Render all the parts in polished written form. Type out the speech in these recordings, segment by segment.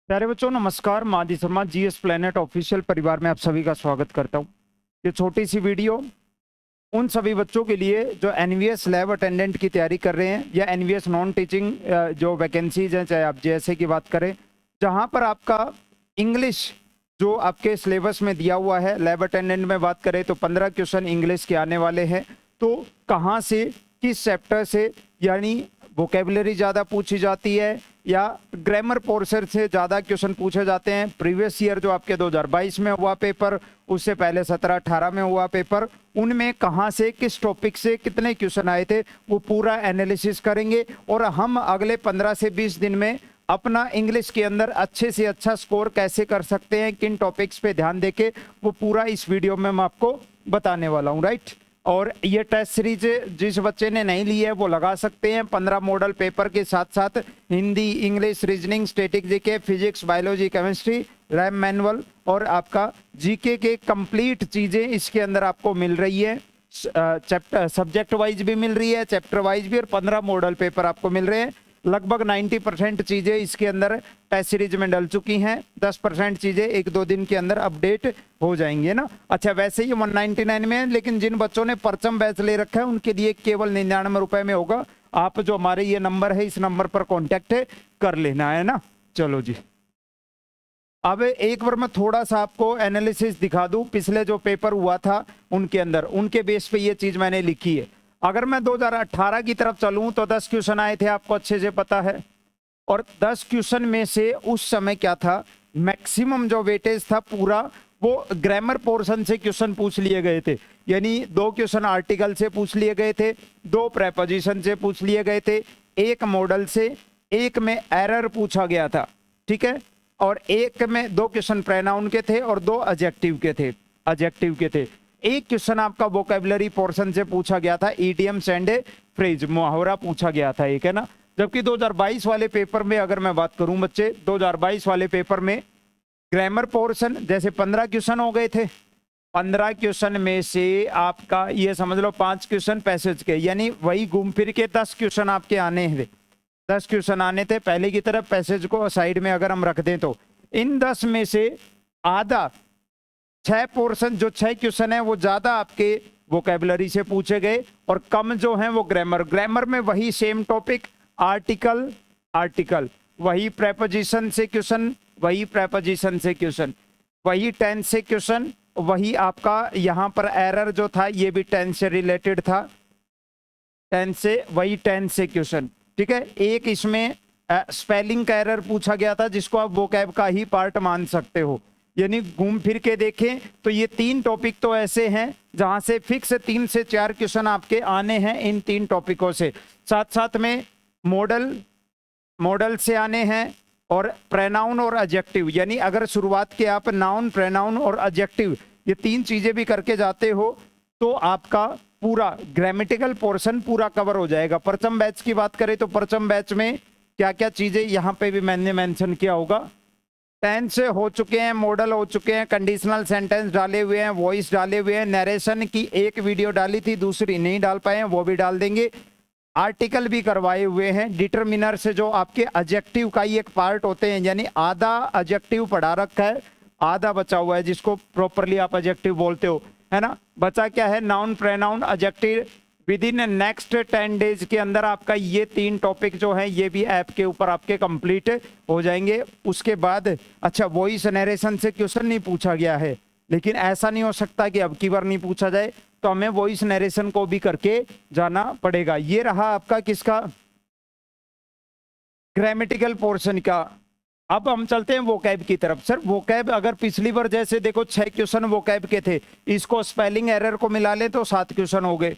प्यारे बच्चों नमस्कार। मैं आदि शर्मा जीएस प्लेनेट ऑफिशियल परिवार में आप सभी का स्वागत करता हूं। ये छोटी सी वीडियो उन सभी बच्चों के लिए जो एनवीएस लैब अटेंडेंट की तैयारी कर रहे हैं या एनवीएस नॉन टीचिंग जो वैकेंसीज हैं, चाहे आप जैसे की बात करें, जहां पर आपका इंग्लिश जो आपके सिलेबस में दिया हुआ है। लैब अटेंडेंट में बात करें तो 15 क्वेश्चन इंग्लिश के आने वाले हैं। तो कहाँ से, किस चैप्टर से, यानी वोकेबलरी ज़्यादा पूछी जाती है या ग्रामर पोर्शन से ज़्यादा क्वेश्चन पूछे जाते हैं। प्रीवियस ईयर जो आपके 2022 में हुआ पेपर, उससे पहले 17-18 में हुआ पेपर, उनमें कहाँ से, किस टॉपिक से कितने क्वेश्चन आए थे, वो पूरा एनालिसिस करेंगे। और हम अगले 15 से 20 दिन में अपना इंग्लिश के अंदर अच्छे से अच्छा स्कोर कैसे कर सकते हैं, किन टॉपिक्स पे ध्यान देके, वो पूरा इस वीडियो में मैं आपको बताने वाला हूँ। राइट। और ये टेस्ट सीरीज जिस बच्चे ने नहीं ली है वो लगा सकते हैं। 15 मॉडल पेपर के साथ साथ Hindi, English, reasoning, static GK, physics, biology, chemistry, RAM manual और आपका जीके के कंप्लीट चीजें इसके अंदर आपको मिल रही है। चैप्टर सब्जेक्ट वाइज भी मिल रही है, चैप्टर वाइज भी, और 15 मॉडल पेपर आपको मिल रहे हैं। लगभग 90% चीजें इसके अंदर टेस्ट सीरीज में डल चुकी हैं। 10% चीजें 1-2 दिन के अंदर अपडेट हो जाएंगे ना। अच्छा, वैसे ही 199 में है, लेकिन जिन बच्चों ने परचम बैच ले रखा है उनके लिए केवल 99 रुपए में होगा। आप जो हमारे ये नंबर है, इस नंबर पर कॉन्टेक्ट कर लेना है ना। चलो जी, अब एक बार मैं थोड़ा सा आपको एनालिसिस दिखा दूं। पिछले जो पेपर हुआ था उनके अंदर, उनके बेस पे ये चीज मैंने लिखी है। अगर मैं 2018 की तरफ चलूं तो 10 क्वेश्चन आए थे, आपको अच्छे से पता है। और 10 क्वेश्चन में से उस समय क्या था, मैक्सिमम जो वेटेज था पूरा वो ग्रामर पोर्शन से क्वेश्चन पूछ लिए गए थे। यानी 2 क्वेश्चन आर्टिकल से पूछ लिए गए थे, 2 प्रेपोजिशन से पूछ लिए गए थे, 1 मॉडल से, 1 में एरर पूछा गया था, ठीक है, और 1 में 2 क्वेश्चन प्रोनाउन के थे और 2 एडजेक्टिव के थे। 1 क्वेश्चन आपका वोकेबलरी पोर्शन से पूछा गया था, इडियम्स एंड फ्रेज, मुहावरा पूछा गया था एक, है ना। जबकि 2022 वाले पेपर में अगर मैं बात करूं बच्चे, 2022 वाले पेपर में ग्रामर पोर्शन जैसे 15 क्वेश्चन हो गए थे। 15 क्वेश्चन में से आपका ये समझ लो 5 क्वेश्चन पैसेज के, यानी वही घूम फिर के 10 क्वेश्चन आपके आने थे। 10 क्वेश्चन आने थे पहले की तरफ, पैसेज को साइड में अगर हम रख दें तो इन 10 में से आधा, 6 पोर्शन, जो 6 क्वेश्चन है वो ज्यादा आपके वोकेबलरी से पूछे गए और कम जो है वो ग्रामर में वही सेम टॉपिक, आर्टिकल, वही प्रेपोजिशन से क्वेश्चन, वही प्रेपोजिशन से क्वेश्चन, वही टेंस से क्वेश्चन, वही आपका यहाँ पर एरर जो था ये भी टेंस से रिलेटेड था, टेंस से, वही टेंस से क्वेश्चन, ठीक है। एक इसमें स्पेलिंग का एरर पूछा गया था जिसको आप वोकैब का ही पार्ट मान सकते हो। यानी घूम फिर के देखें तो ये 3 टॉपिक तो ऐसे हैं जहां से फिक्स 3 से 4 क्वेश्चन आपके आने हैं इन 3 टॉपिकों से। साथ साथ में मॉडल से आने हैं और प्रोनाउन और एडजेक्टिव, यानी अगर शुरुआत के आप नाउन, प्रोनाउन और एडजेक्टिव ये 3 चीजें भी करके जाते हो तो आपका पूरा ग्रामेटिकल पोर्शन पूरा कवर हो जाएगा। परचम बैच की बात करें तो परचम बैच में क्या क्या चीजें यहाँ पे भी मैंने मेंशन किया होगा। टेंस हो चुके हैं, मॉडल हो चुके हैं, कंडीशनल सेंटेंस डाले हुए हैं, वॉइस डाले हुए हैं, नरेशन की एक वीडियो डाली थी, दूसरी नहीं डाल पाए हैं, वो भी डाल देंगे। आर्टिकल भी करवाए हुए हैं। डिटरमिनर से जो आपके एडजेक्टिव का ही एक पार्ट होते हैं, यानी आधा एडजेक्टिव पढ़ा रखा है, आधा बचा हुआ है जिसको प्रॉपरली आप एडजेक्टिव बोलते हो, है ना। बचा क्या है, noun, pronoun, adjective. With in next 10 days के अंदर आपका ये 3 टॉपिक जो है ये भी ऐप के ऊपर आपके कंप्लीट हो जाएंगे। उसके बाद अच्छा, वॉइस नरेशन से क्वेश्चन नहीं पूछा गया है, लेकिन ऐसा नहीं हो सकता कि अब की बार नहीं पूछा जाए, तो हमें वॉइस नरेशन को भी करके जाना पड़ेगा। ये रहा आपका किसका, ग्रामेटिकल पोर्शन का। अब हम चलते हैं वोकैब की तरफ। सर वोकैब अगर पिछली बार जैसे देखो 6 क्वेश्चन वोकैब के थे, इसको स्पेलिंग एरर को मिला ले तो 7 क्वेश्चन हो गए,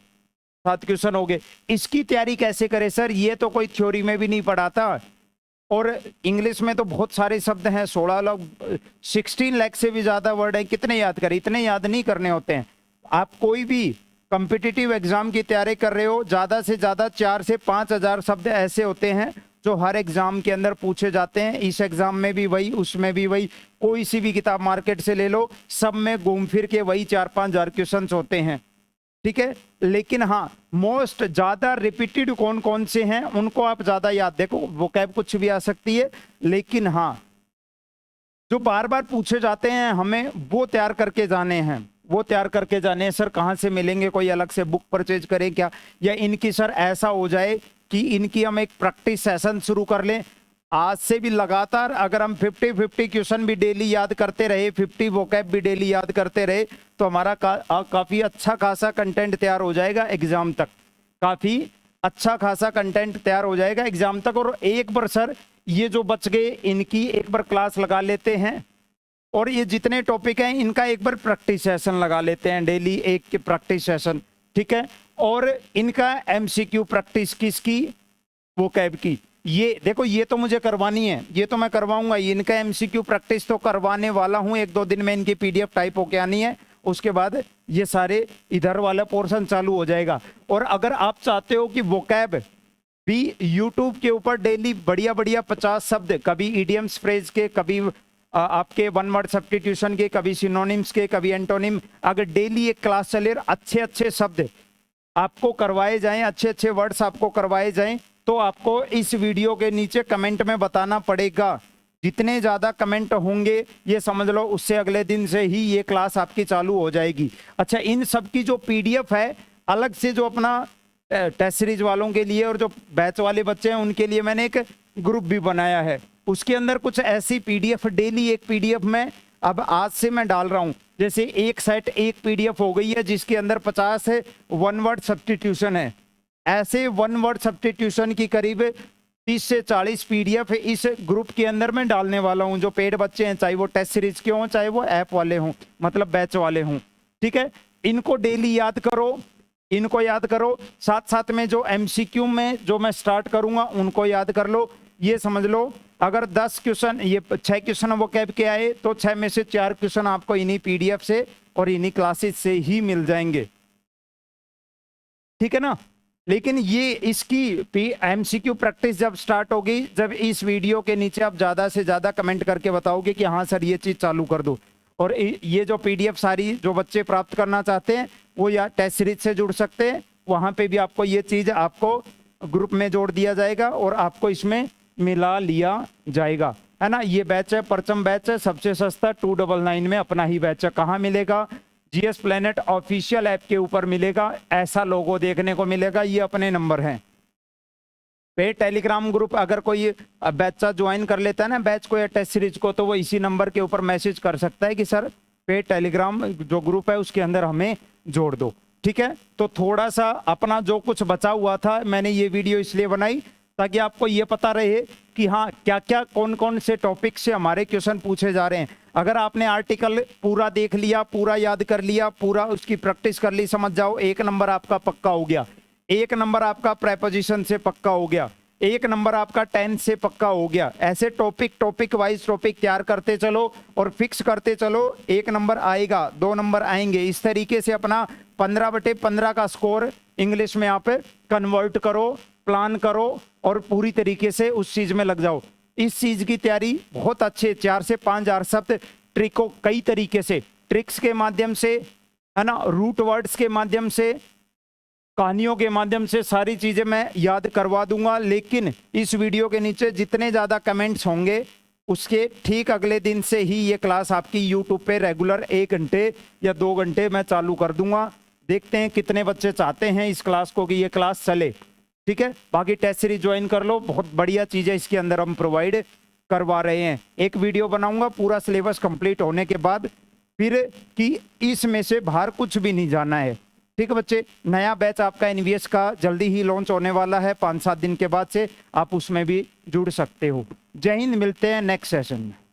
7 क्वेश्चन हो गए। इसकी तैयारी कैसे करें सर, ये तो कोई थ्योरी में भी नहीं पढ़ाता। और इंग्लिश में तो बहुत सारे शब्द हैं, 16 लाख से भी ज्यादा वर्ड है, कितने याद करें, इतने याद नहीं करने होते हैं। आप कोई भी कॉम्पिटिटिव एग्जाम की तैयारी कर रहे हो, ज्यादा से ज्यादा 4 से 5 हजार शब्द ऐसे होते हैं जो हर एग्जाम के अंदर पूछे जाते हैं। इस एग्जाम में भी वही, उसमें भी वही, कोई सी भी किताब मार्केट से ले लो, सब में घूम फिर के वही 4-5 हजार क्वेश्चन होते हैं, ठीक है। लेकिन हाँ, मोस्ट ज्यादा रिपीटेड कौन कौन से हैं उनको आप ज्यादा याद, देखो वोकैब कुछ भी आ सकती है, लेकिन हाँ जो बार बार पूछे जाते हैं हमें वो तैयार करके जाने हैं, वो तैयार करके जाने हैं। सर कहाँ से मिलेंगे, कोई अलग से बुक परचेज करें क्या, या इनकी सर ऐसा हो जाए कि इनकी हम एक प्रैक्टिस सेशन शुरू कर लें। आज से भी लगातार अगर हम 50 क्वेश्चन भी डेली याद करते रहे, 50 वोकैब भी डेली याद करते रहे, तो हमारा काफ़ी अच्छा खासा कंटेंट तैयार हो जाएगा एग्जाम तक, काफ़ी अच्छा खासा कंटेंट तैयार हो जाएगा एग्जाम तक। और एक बार सर ये जो बच गए इनकी एक बार क्लास लगा लेते हैं, और ये जितने टॉपिक हैं इनका एक बार प्रैक्टिस सेशन लगा लेते हैं, डेली एक के प्रैक्टिस सेशन, ठीक है। और इनका एमसीक्यू प्रैक्टिस किसकी, वोकैब की। ये देखो ये तो मुझे करवानी है, ये तो मैं करवाऊंगा, इनका एमसीक्यू प्रैक्टिस तो करवाने वाला हूं। 1-2 दिन में इनकी पीडीएफ टाइप होके आनी है, उसके बाद ये सारे इधर वाला पोर्शन चालू हो जाएगा। और अगर आप चाहते हो कि वोकैब भी यूट्यूब के ऊपर डेली बढ़िया बढ़िया 50 शब्द, कभी इडियम्स फ्रेज के, कभी आपके वन वर्ड सब्स्टिट्यूशन के, कभी सिनोनिम्स के, कभी एंटोनिम, अगर डेली एक क्लास चले, अच्छे अच्छे शब्द आपको करवाए जाएं, अच्छे अच्छे वर्ड्स आपको करवाए जाएं, तो आपको इस वीडियो के नीचे कमेंट में बताना पड़ेगा। जितने ज़्यादा कमेंट होंगे ये समझ लो उससे अगले दिन से ही ये क्लास आपकी चालू हो जाएगी। अच्छा, इन सब की जो पीडीएफ है अलग से, जो अपना टेस्ट सीरीज वालों के लिए और जो बैच वाले बच्चे हैं उनके लिए मैंने एक ग्रुप भी बनाया है। उसके अंदर कुछ ऐसी पीडीएफ, डेली एक पीडीएफ में अब आज से मैं डाल रहा हूं। जैसे एक सेट एक पीडीएफ हो गई है जिसके अंदर 50 वन वर्ड सब्स्टिट्यूशन है। ऐसे वन वर्ड सब्स्टिट्यूशन की करीब 30 से 40 पीडीएफ इस ग्रुप के अंदर मैं डालने वाला हूं। जो पेड बच्चे हैं, चाहे वो टेस्ट सीरीज के हों, चाहे वो ऐप वाले हों, मतलब बैच वाले हों, ठीक है। इनको डेली याद करो, इनको याद करो, साथ साथ में जो एमसीक्यू में जो मैं स्टार्ट करूंगा उनको याद कर लो। ये समझ लो अगर 10 क्वेश्चन, ये 6 क्वेश्चन वो कैब के आए तो 6 में से 4 क्वेश्चन आपको इन्हीं पीडीएफ से और इन्हीं क्लासेस से ही मिल जाएंगे, ठीक है ना। लेकिन ये इसकी एमसीक्यू प्रैक्टिस जब स्टार्ट होगी, जब इस वीडियो के नीचे आप ज़्यादा से ज़्यादा कमेंट करके बताओगे कि हाँ सर ये चीज़ चालू कर दो, और ये जो पीडीएफ सारी जो बच्चे प्राप्त करना चाहते हैं वो या टेस्ट सीरीज से जुड़ सकते हैं, वहाँ पे भी आपको ये चीज़ आपको ग्रुप में जोड़ दिया जाएगा और आपको इसमें मिला लिया जाएगा, है ना। ये बैच है, परचम बैच है, सबसे सस्ता 299 में अपना ही बैच है। कहाँ मिलेगा, जीएस प्लेनेट ऑफिशियल ऐप के ऊपर मिलेगा। ऐसा लोगो देखने को मिलेगा, ये अपने नंबर हैं। पेड टेलीग्राम ग्रुप अगर कोई बैच ज्वाइन कर लेता है ना, बैच को या टेस्ट सीरीज को, तो वो इसी नंबर के ऊपर मैसेज कर सकता है कि सर पेड टेलीग्राम जो ग्रुप है उसके अंदर हमें जोड़ दो, ठीक है। तो थोड़ा सा अपना जो कुछ बचा हुआ था, मैंने ये वीडियो इसलिए बनाई ताकि आपको ये पता रहे कि हाँ क्या क्या कौन कौन से टॉपिक से हमारे क्वेश्चन पूछे जा रहे हैं। अगर आपने आर्टिकल पूरा देख लिया, पूरा याद कर लिया, पूरा उसकी प्रैक्टिस कर ली, समझ जाओ 1 नंबर आपका पक्का हो गया। 1 नंबर आपका प्रेपोजिशन से पक्का हो गया, 1 नंबर आपका टेंस से पक्का हो गया। ऐसे टॉपिक वाइज टॉपिक तैयार करते चलो और फिक्स करते चलो, 1 नंबर आएगा, 2 नंबर आएंगे। इस तरीके से अपना 15/15 का स्कोर इंग्लिश में आप कन्वर्ट करो, प्लान करो और पूरी तरीके से उस चीज में लग जाओ। इस चीज की तैयारी बहुत अच्छे 4 से 5 हजार शब्द ट्रिको, कई तरीके से ट्रिक्स के माध्यम से, है ना, रूट वर्ड्स के माध्यम से, कहानियों के माध्यम से सारी चीजें मैं याद करवा दूंगा। लेकिन इस वीडियो के नीचे जितने ज्यादा कमेंट्स होंगे उसके ठीक अगले दिन से ही ये क्लास आपकी यूट्यूब पे रेगुलर 1 घंटे या 2 घंटे मैं चालू कर दूंगा। देखते हैं कितने बच्चे चाहते हैं इस क्लास को कि ये क्लास चले, ठीक है। बाकी टेस्ट सीरीज ज्वाइन कर लो, बहुत बढ़िया चीज़ें इसके अंदर हम प्रोवाइड करवा रहे हैं। एक वीडियो बनाऊंगा पूरा सिलेबस कंप्लीट होने के बाद, फिर कि इसमें से बाहर कुछ भी नहीं जाना है, ठीक है बच्चे। नया बैच आपका एनवीएस का जल्दी ही लॉन्च होने वाला है, 5-7 दिन के बाद से आप उसमें भी जुड़ सकते हो। जय हिंद, मिलते हैं नेक्स्ट सेशन में।